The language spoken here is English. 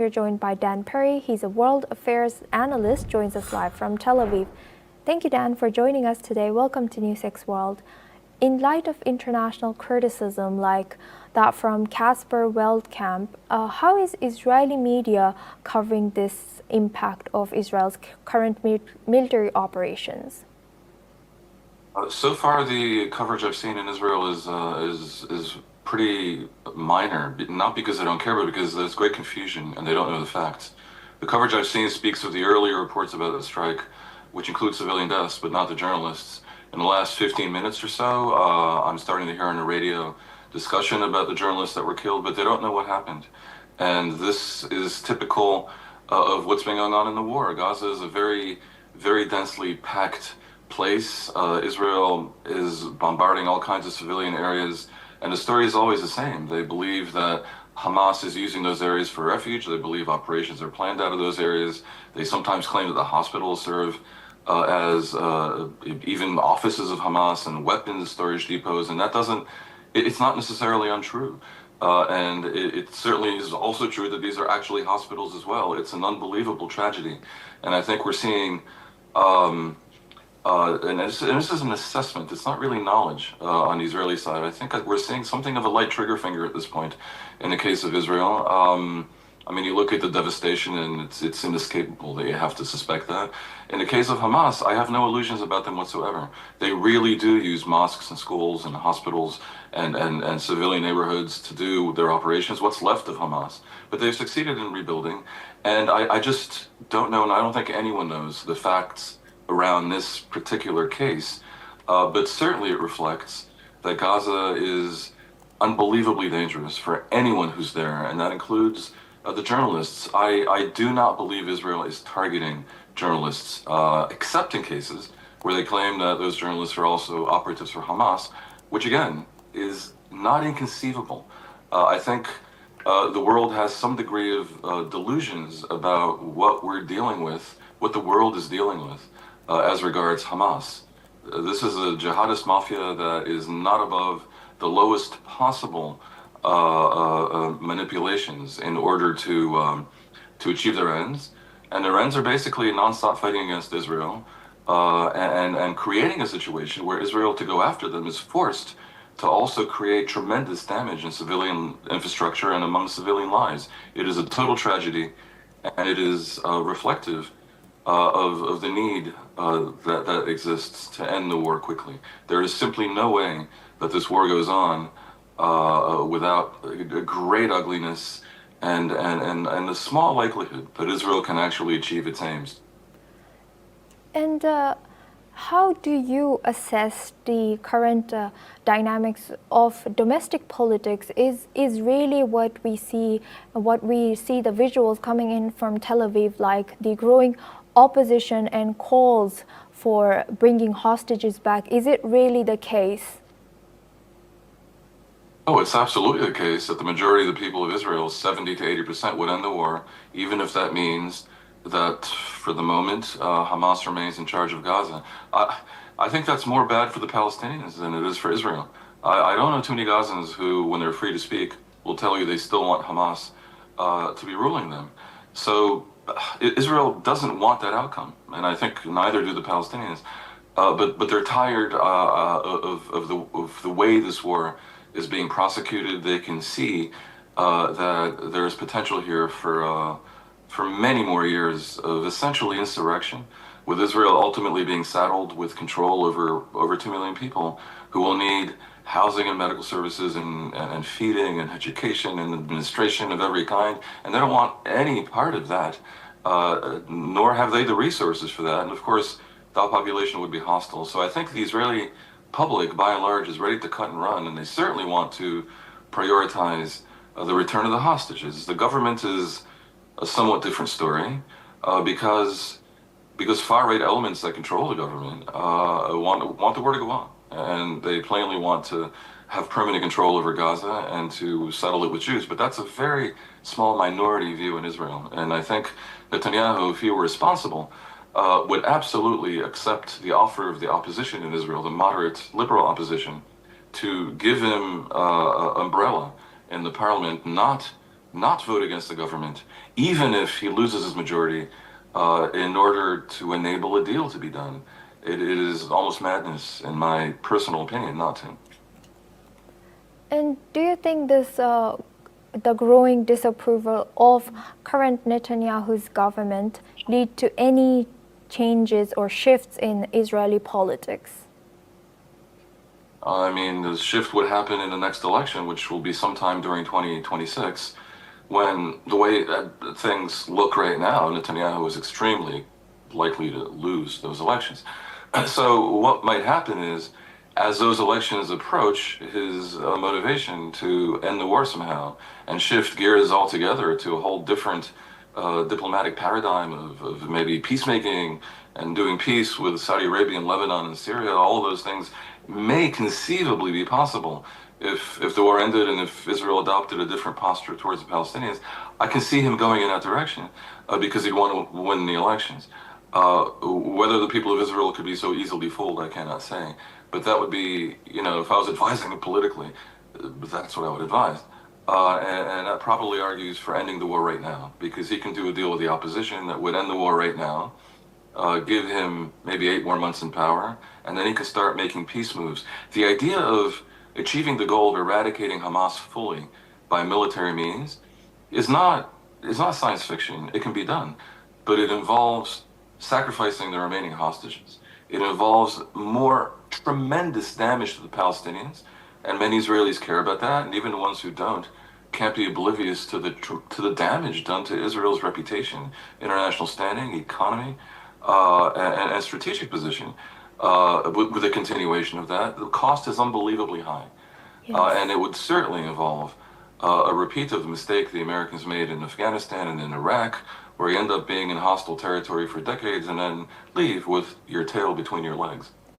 We're joined by Dan Perry. He's a world affairs analyst, joins us live from Tel Aviv. Thank you, Dan, for joining us today. Welcome to NewsX World. In light of international criticism like that from Casper Veldkamp, how is Israeli media covering this impact of Israel's current military operations? So far, the coverage I've seen in Israel is pretty minor. Not because they don't care, but because there's great confusion and they don't know the facts. The coverage I've seen speaks of the earlier reports about the strike, which include civilian deaths, but not the journalists. In the last 15 minutes or so, I'm starting to hear on the radio discussion about the journalists that were killed, but they don't know what happened. And this is typical of what's been going on in the war. Gaza is a very, very densely packed place. Israel is bombarding all kinds of civilian areas, and the story is always the same. They believe that Hamas is using those areas for refuge. They believe operations are planned out of those areas. They sometimes claim that the hospitals serve as even offices of Hamas and weapons storage depots, and that doesn't, it's not necessarily untrue. And it certainly is also true that these are actually hospitals as well. It's an unbelievable tragedy. And I think we're seeing, and this is an assessment, it's not really knowledge on the Israeli side. I think that we're seeing something of a light trigger finger at this point in the case of Israel. I mean, you look at the devastation and it's inescapable that you have to suspect that. In the case of Hamas, I have no illusions about them whatsoever. They really do use mosques and schools and hospitals and civilian neighborhoods to do their operations, what's left of Hamas. But they've succeeded in rebuilding. And I just don't know, and I don't think anyone knows the facts around this particular case. But certainly it reflects that Gaza is unbelievably dangerous for anyone who's there, and that includes the journalists. I do not believe Israel is targeting journalists, except in cases where they claim that those journalists are also operatives for Hamas, which again is not inconceivable. I think the world has some degree of delusions about what we're dealing with, what the world is dealing with as regards Hamas. This is a jihadist mafia that is not above the lowest possible manipulations in order to achieve their ends, and their ends are basically nonstop fighting against Israel, and creating a situation where Israel, to go after them, is forced to also create tremendous damage in civilian infrastructure and among civilian lives. It is a total tragedy, and it is reflective of the need that exists to end the war quickly. There is simply no way that this war goes on without a great ugliness and a small likelihood that Israel can actually achieve its aims. And how do you assess the current dynamics of domestic politics? Is really what we see the visuals coming in from Tel Aviv, like the growing opposition and calls for bringing hostages back? Is it really the case? Oh, it's absolutely the case that the majority of the people of Israel, 70 to 80%, would end the war, even if that means that for the moment, Hamas remains in charge of Gaza. I think that's more bad for the Palestinians than it is for Israel. I don't know too many Gazans who, when they're free to speak, will tell you they still want Hamas to be ruling them. So Israel doesn't want that outcome, and I think neither do the Palestinians. But they're tired of the way this war is being prosecuted. They can see that there's potential here for many more years of essentially insurrection, with Israel ultimately being saddled with control over 2 million people who will need housing and medical services and feeding and education and administration of every kind. And they don't want any part of that, nor have they the resources for that. And of course, that population would be hostile. So I think the Israeli public, by and large, is ready to cut and run, and they certainly want to prioritize the return of the hostages. The government is a somewhat different story because far-right elements that control the government want the war to go on, and they plainly want to have permanent control over Gaza and to settle it with Jews. But that's a very small minority view in Israel, and I think Netanyahu, if he were responsible, would absolutely accept the offer of the opposition in Israel, the moderate liberal opposition, to give him umbrella in the parliament, not not vote against the government, even if he loses his majority, in order to enable a deal to be done. It is almost madness, in my personal opinion, not to. And do you think the growing disapproval of current Netanyahu's government lead to any changes or shifts in Israeli politics? I mean, the shift would happen in the next election, which will be sometime during 2026, when the way things look right now, Netanyahu is extremely likely to lose those elections. So what might happen is, as those elections approach, his motivation to end the war somehow and shift gears altogether to a whole different diplomatic paradigm of maybe peacemaking and doing peace with Saudi Arabia and Lebanon and Syria, all of those things may conceivably be possible if the war ended and if Israel adopted a different posture towards the Palestinians. I can see him going in that direction because he'd want to win the elections. Whether the people of Israel could be so easily fooled, I cannot say. But that would be, if I was advising him politically, that's what I would advise. And that probably argues for ending the war right now, because he can do a deal with the opposition that would end the war right now, give him maybe 8 more months in power, and then he could start making peace moves. The idea of achieving the goal of eradicating Hamas fully by military means is not science fiction. It can be done, but it involves sacrificing the remaining hostages. It involves more tremendous damage to the Palestinians, and many Israelis care about that, and even the ones who don't can't be oblivious to the damage done to Israel's reputation, international standing, economy, and strategic position. With the continuation of that, the cost is unbelievably high, Yes. And it would certainly involve a repeat of the mistake the Americans made in Afghanistan and in Iraq, where you end up being in hostile territory for decades and then leave with your tail between your legs.